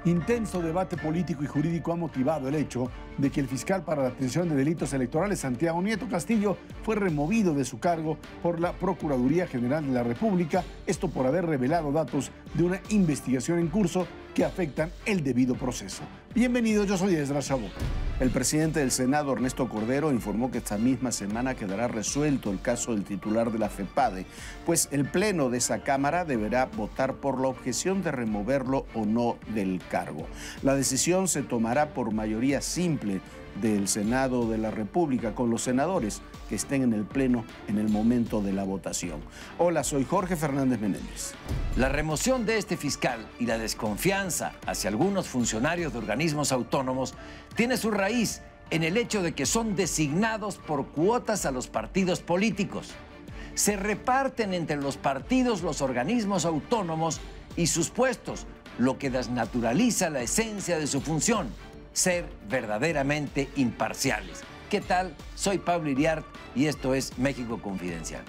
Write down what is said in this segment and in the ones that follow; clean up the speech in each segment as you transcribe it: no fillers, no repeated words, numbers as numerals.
Intenso debate político y jurídico ha motivado el hecho de que el fiscal para la atención de delitos electorales, Santiago Nieto Castillo, fue removido de su cargo por la Procuraduría General de la República, esto por haber revelado datos de una investigación en curso que afectan el debido proceso. Bienvenidos, yo soy Ezra Chabot. El presidente del Senado, Ernesto Cordero, informó que esta misma semana quedará resuelto el caso del titular de la FEPADE, pues el Pleno de esa Cámara deberá votar por la objeción de removerlo o no del cargo. La decisión se tomará por mayoría simple del Senado de la República, con los senadores que estén en el Pleno en el momento de la votación. Hola, soy Jorge Fernández Menéndez. La remoción de este fiscal y la desconfianza hacia algunos funcionarios de organismos autónomos tiene su raíz en el hecho de que son designados por cuotas a los partidos políticos. Se reparten entre los partidos los organismos autónomos y sus puestos, lo que desnaturaliza la esencia de su función: ser verdaderamente imparciales. ¿Qué tal? Soy Pablo Iriart y esto es México Confidencial.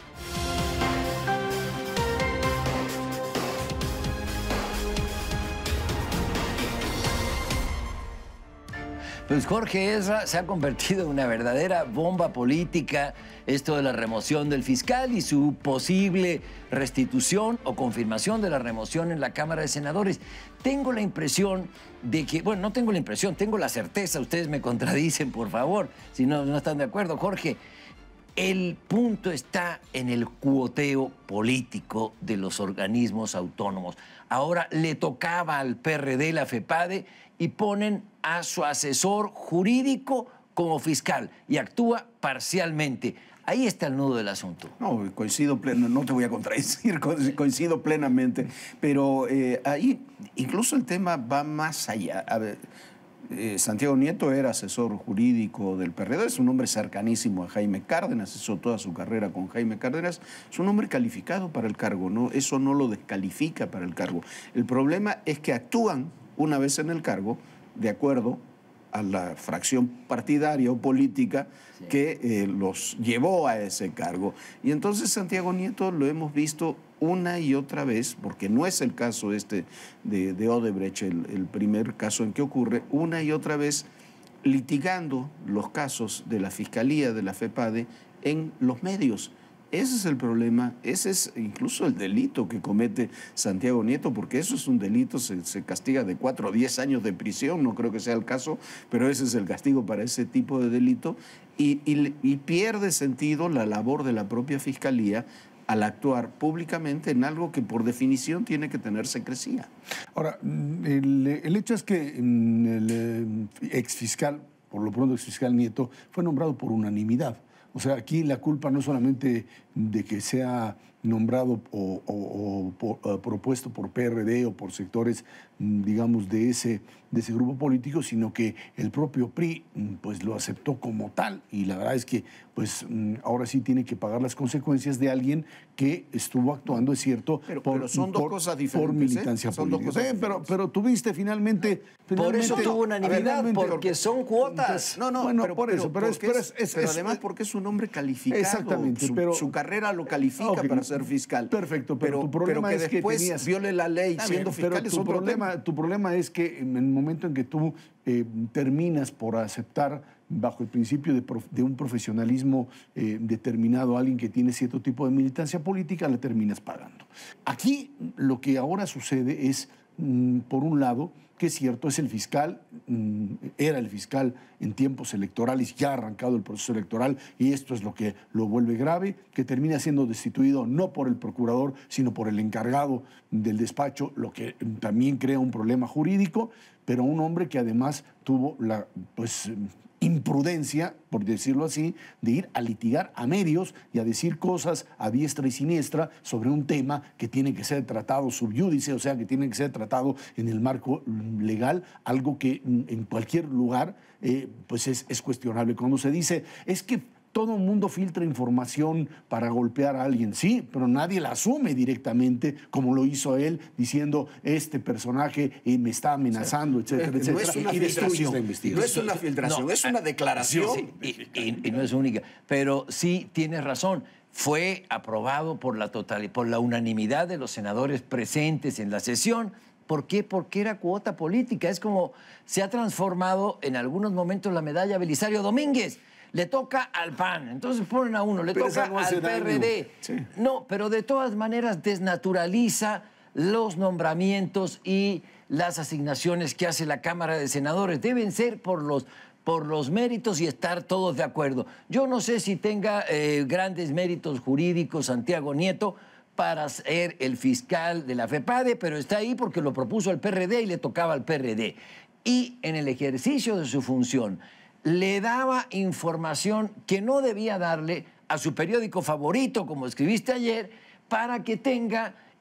Pues Jorge Ezra se ha convertido en una verdadera bomba política, esto de la remoción del fiscal y su posible restitución o confirmación de la remoción en la Cámara de Senadores. Tengo la impresión de que, bueno, no tengo la impresión, tengo la certeza, ustedes me contradicen, por favor, si no están de acuerdo, Jorge. El punto está en el cuoteo político de los organismos autónomos. Ahora le tocaba al PRD la FEPADE y ponen a su asesor jurídico como fiscal y actúa parcialmente. Ahí está el nudo del asunto. No, coincido plenamente, no te voy a contradecir, coincido plenamente, pero ahí incluso el tema va más allá. A ver, Santiago Nieto era asesor jurídico del PRD, es un hombre cercanísimo a Jaime Cárdenas, hizo toda su carrera con Jaime Cárdenas, es un hombre calificado para el cargo, ¿no? Eso no lo descalifica para el cargo. El problema es que actúan una vez en el cargo de acuerdo a la fracción partidaria o política que los llevó a ese cargo. Y entonces Santiago Nieto lo hemos visto una y otra vez, porque no es el caso este de Odebrecht, el primer caso en que ocurre, una y otra vez litigando los casos de la Fiscalía de la FEPADE en los medios. Ese es el problema, ese es incluso el delito que comete Santiago Nieto, porque eso es un delito, se castiga de 4 a 10 años de prisión, no creo que sea el caso, pero ese es el castigo para ese tipo de delito, y pierde sentido la labor de la propia Fiscalía al actuar públicamente en algo que por definición tiene que tener secrecía. Ahora, el hecho es que el exfiscal, por lo pronto exfiscal Nieto, fue nombrado por unanimidad. O sea, aquí la culpa no es solamente de que sea nombrado o propuesto por PRD o por sectores, digamos, de ese grupo político, sino que el propio PRI pues lo aceptó como tal, y la verdad es que pues ahora sí tiene que pagar las consecuencias de alguien que estuvo actuando, es cierto, pero son dos cosas diferentes, por militancia política. Pero tuviste finalmente... Por eso tuvo unanimidad, porque son cuotas. No, bueno, pero además porque es un hombre calificado. Exactamente. Su carrera lo califica para ser fiscal. Perfecto, pero tu problema es que después tenías... viole la ley siendo fiscal es otro tema. Tu problema es que en el momento en que tú terminas por aceptar bajo el principio de un profesionalismo determinado a alguien que tiene cierto tipo de militancia política, la terminas pagando. Aquí lo que ahora sucede es, por un lado, que es cierto, es el fiscal, era el fiscal en tiempos electorales, ya ha arrancado el proceso electoral, y esto es lo que lo vuelve grave, que termina siendo destituido no por el procurador, sino por el encargado del despacho, lo que también crea un problema jurídico, pero un hombre que además tuvo la imprudencia, por decirlo así, de ir a litigar a medios y a decir cosas a diestra y siniestra sobre un tema que tiene que ser tratado sub iudice, o sea, que tiene que ser tratado en el marco legal, algo que en cualquier lugar pues es cuestionable. Cuando se dice, es que todo el mundo filtra información para golpear a alguien, sí, pero nadie la asume directamente, como lo hizo él, diciendo, este personaje me está amenazando, etcétera, etcétera. No es una filtración, no es una filtración, es una declaración. Sí, y no es única, pero sí tienes razón. Fue aprobado por la unanimidad de los senadores presentes en la sesión, ¿Por qué? Porque era cuota política. Es como se ha transformado en algunos momentos la medalla Belisario Domínguez. Le toca al PAN, entonces ponen a uno, le toca al PRD. Sí. No, pero de todas maneras desnaturaliza los nombramientos y las asignaciones que hace la Cámara de Senadores. Deben ser por los méritos y estar todos de acuerdo. Yo no sé si tenga grandes méritos jurídicos Santiago Nieto para ser el fiscal de la FEPADE, pero está ahí porque lo propuso el PRD y le tocaba al PRD. Y en el ejercicio de su función le daba información que no debía darle a su periódico favorito, como escribiste ayer, para que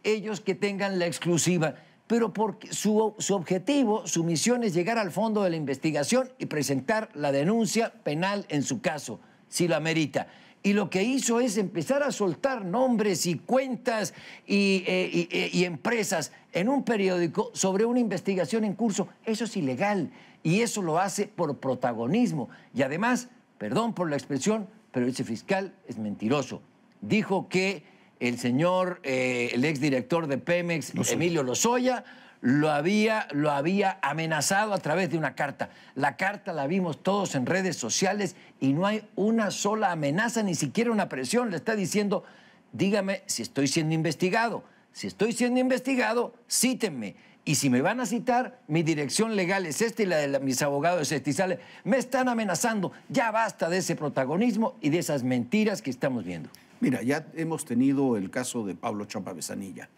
ellos tengan la exclusiva. Pero porque su objetivo, su misión es llegar al fondo de la investigación y presentar la denuncia penal en su caso, si lo amerita. Y lo que hizo es empezar a soltar nombres y cuentas y empresas en un periódico sobre una investigación en curso. Eso es ilegal y eso lo hace por protagonismo. Y además, perdón por la expresión, pero ese fiscal es mentiroso. Dijo que el señor, el exdirector de Pemex, Emilio Lozoya, lo había amenazado a través de una carta. La carta la vimos todos en redes sociales y no hay una sola amenaza, ni siquiera una presión. Le está diciendo, dígame si estoy siendo investigado. Si estoy siendo investigado, cítenme. Y si me van a citar, mi dirección legal es esta y la de mis abogados es esta. Y sale, me están amenazando. Ya basta de ese protagonismo y de esas mentiras que estamos viendo. Mira, ya hemos tenido el caso de Pablo Chapa Besanilla.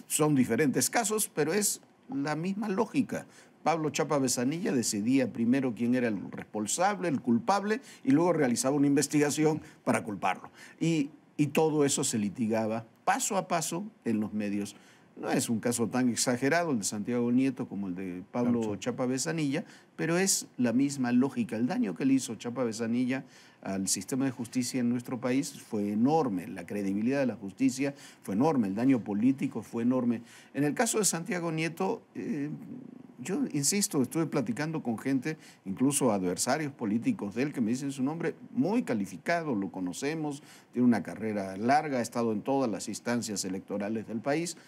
Son diferentes casos, pero es la misma lógica. Pablo Chapa Besanilla decidía primero quién era el responsable, el culpable, y luego realizaba una investigación para culparlo. Y todo eso se litigaba paso a paso en los medios. No es un caso tan exagerado el de Santiago Nieto como el de Pablo Chapa Besanilla, pero es la misma lógica. El daño que le hizo Chapa Besanilla al sistema de justicia en nuestro país fue enorme, la credibilidad de la justicia fue enorme, el daño político fue enorme. En el caso de Santiago Nieto, yo insisto, estuve platicando con gente, incluso adversarios políticos de él, que me dicen su nombre muy calificado, lo conocemos, tiene una carrera larga, ha estado en todas las instancias electorales del país.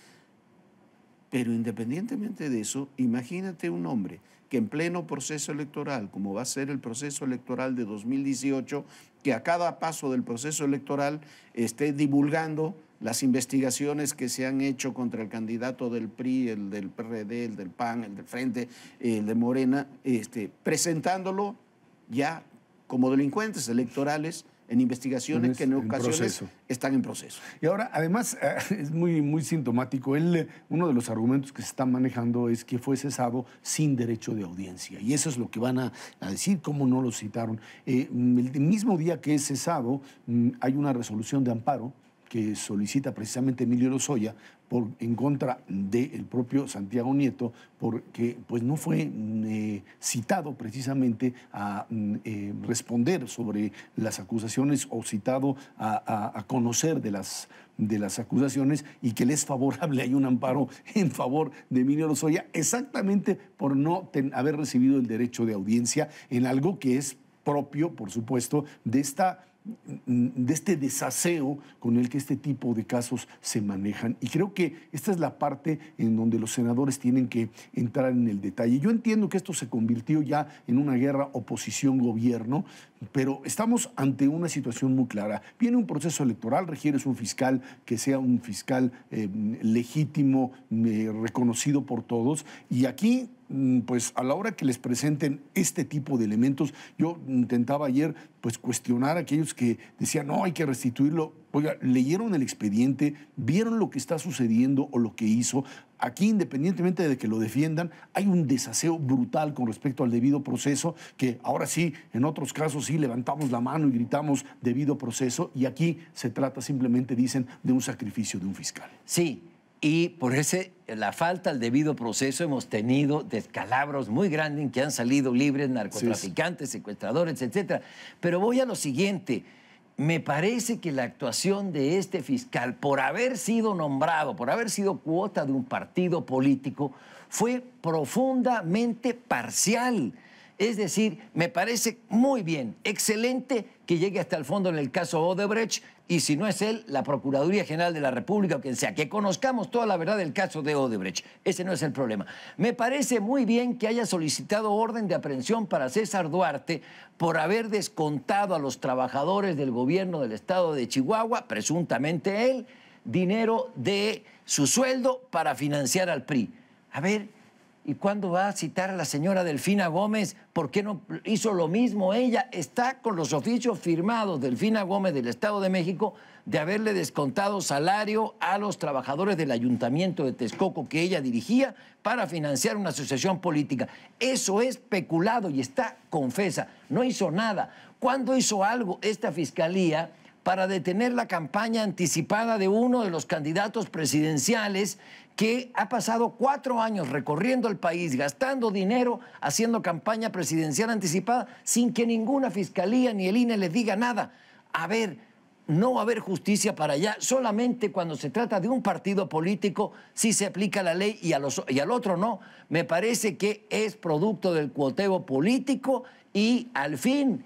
Pero independientemente de eso, imagínate un hombre que en pleno proceso electoral, como va a ser el proceso electoral de 2018, que a cada paso del proceso electoral esté divulgando las investigaciones que se han hecho contra el candidato del PRI, el del PRD, el del PAN, el del Frente, el de Morena, presentándolo ya como delincuentes electorales en investigaciones que en ocasiones están en proceso. Y ahora, además, es muy sintomático. Uno de los argumentos que se está manejando es que fue cesado sin derecho de audiencia. Y eso es lo que van a decir, cómo no lo citaron. El mismo día que es cesado, hay una resolución de amparo que solicita precisamente Emilio Lozoya en contra del propio Santiago Nieto, porque pues, no fue citado precisamente a responder sobre las acusaciones o citado a conocer de las acusaciones, y que le es favorable, hay un amparo en favor de Emilio Lozoya, exactamente por no haber recibido el derecho de audiencia en algo que es propio, por supuesto, de este desaseo con el que este tipo de casos se manejan. Y creo que esta es la parte en donde los senadores tienen que entrar en el detalle. Yo entiendo que esto se convirtió ya en una guerra oposición-gobierno, pero estamos ante una situación muy clara. Viene un proceso electoral, requieres un fiscal que sea un fiscal legítimo, reconocido por todos, y aquí pues a la hora que les presenten este tipo de elementos, yo intentaba ayer pues cuestionar a aquellos que decían, no, hay que restituirlo. Oiga, leyeron el expediente, vieron lo que está sucediendo o lo que hizo. Aquí, independientemente de que lo defiendan, hay un desaseo brutal con respecto al debido proceso, que ahora sí, en otros casos sí levantamos la mano y gritamos debido proceso, y aquí se trata simplemente, dicen, de un sacrificio de un fiscal. Sí. Y por la falta al debido proceso hemos tenido descalabros muy grandes en que han salido libres narcotraficantes, secuestradores, etc. Pero voy a lo siguiente. Me parece que la actuación de este fiscal, por haber sido nombrado, por haber sido cuota de un partido político, fue profundamente parcial. Es decir, me parece muy bien, excelente que llegue hasta el fondo en el caso Odebrecht, y si no es él, la Procuraduría General de la República o quien sea, que conozcamos toda la verdad del caso de Odebrecht. Ese no es el problema. Me parece muy bien que haya solicitado orden de aprehensión para César Duarte por haber descontado a los trabajadores del gobierno del estado de Chihuahua, presuntamente él, dinero de su sueldo para financiar al PRI. A ver, ¿y cuándo va a citar a la señora Delfina Gómez? ¿Por qué no hizo lo mismo ella? Está con los oficios firmados Delfina Gómez del Estado de México de haberle descontado salario a los trabajadores del Ayuntamiento de Texcoco que ella dirigía para financiar una asociación política. Eso es peculado y está confesa. No hizo nada. ¿Cuándo hizo algo esta fiscalía para detener la campaña anticipada de uno de los candidatos presidenciales que ha pasado 4 años recorriendo el país, gastando dinero, haciendo campaña presidencial anticipada, sin que ninguna fiscalía ni el INE les diga nada? A ver, no va a haber justicia para allá, solamente cuando se trata de un partido político sí se aplica la ley y al otro no. Me parece que es producto del cuoteo político y al fin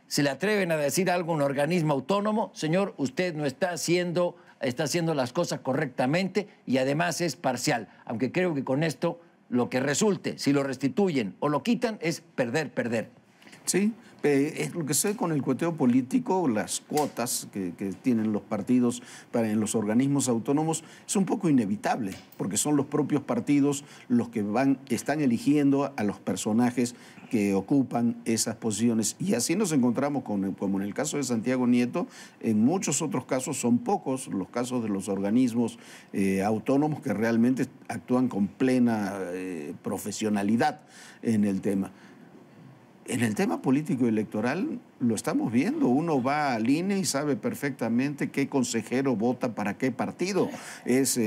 se le atreven a decir algo a un organismo autónomo: señor, usted no está haciendo las cosas correctamente y además es parcial. Aunque creo que con esto lo que resulte, si lo restituyen o lo quitan, es perder. Sí, es lo que sé con el cuoteo político, las cuotas que tienen los partidos en los organismos autónomos, es un poco inevitable, porque son los propios partidos los que están eligiendo a los personajes que ocupan esas posiciones. Y así nos encontramos como en el caso de Santiago Nieto. En muchos otros casos son pocos los casos de los organismos autónomos que realmente actúan con plena profesionalidad en el tema. En el tema político y electoral lo estamos viendo. Uno va al INE y sabe perfectamente qué consejero vota para qué partido. Es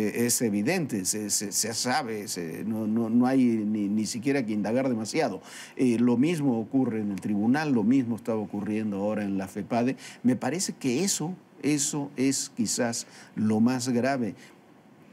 evidente, se sabe, no hay ni siquiera que indagar demasiado. Lo mismo ocurre en el tribunal, lo mismo está ocurriendo ahora en la FEPADE. Me parece que eso es quizás lo más grave.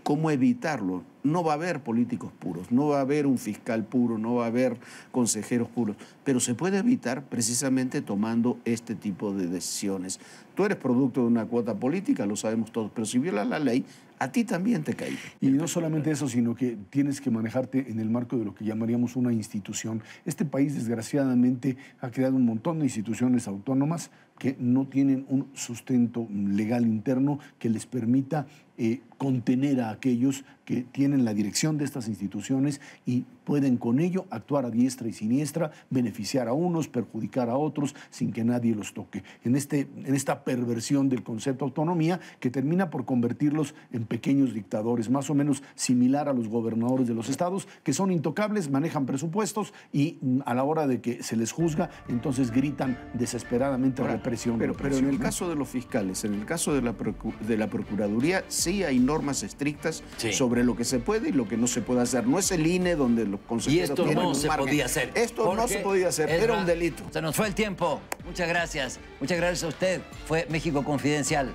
¿Cómo evitarlo? No va a haber políticos puros, no va a haber un fiscal puro, no va a haber consejeros puros, pero se puede evitar precisamente tomando este tipo de decisiones. Tú eres producto de una cuota política, lo sabemos todos, pero si violas la ley, a ti también te cae. Y no solamente eso, sino que tienes que manejarte en el marco de lo que llamaríamos una institución. Este país, desgraciadamente, ha creado un montón de instituciones autónomas que no tienen un sustento legal interno que les permita contener a aquellos que tienen la dirección de estas instituciones y pueden con ello actuar a diestra y siniestra, beneficiar a unos, perjudicar a otros, sin que nadie los toque. En esta perversión del concepto autonomía que termina por convertirlos en pequeños dictadores, más o menos similar a los gobernadores de los estados, que son intocables, manejan presupuestos y a la hora de que se les juzga, entonces gritan desesperadamente represión. Pero en el caso de los fiscales, en el caso de la Procuraduría, sí hay normas estrictas sobre lo que se puede y lo que no se puede hacer. No es el INE donde los consejeros... Y esto no se podía hacer. Esto no se podía hacer, era un delito. Se nos fue el tiempo. Muchas gracias. Muchas gracias a usted. Fue México Confidencial.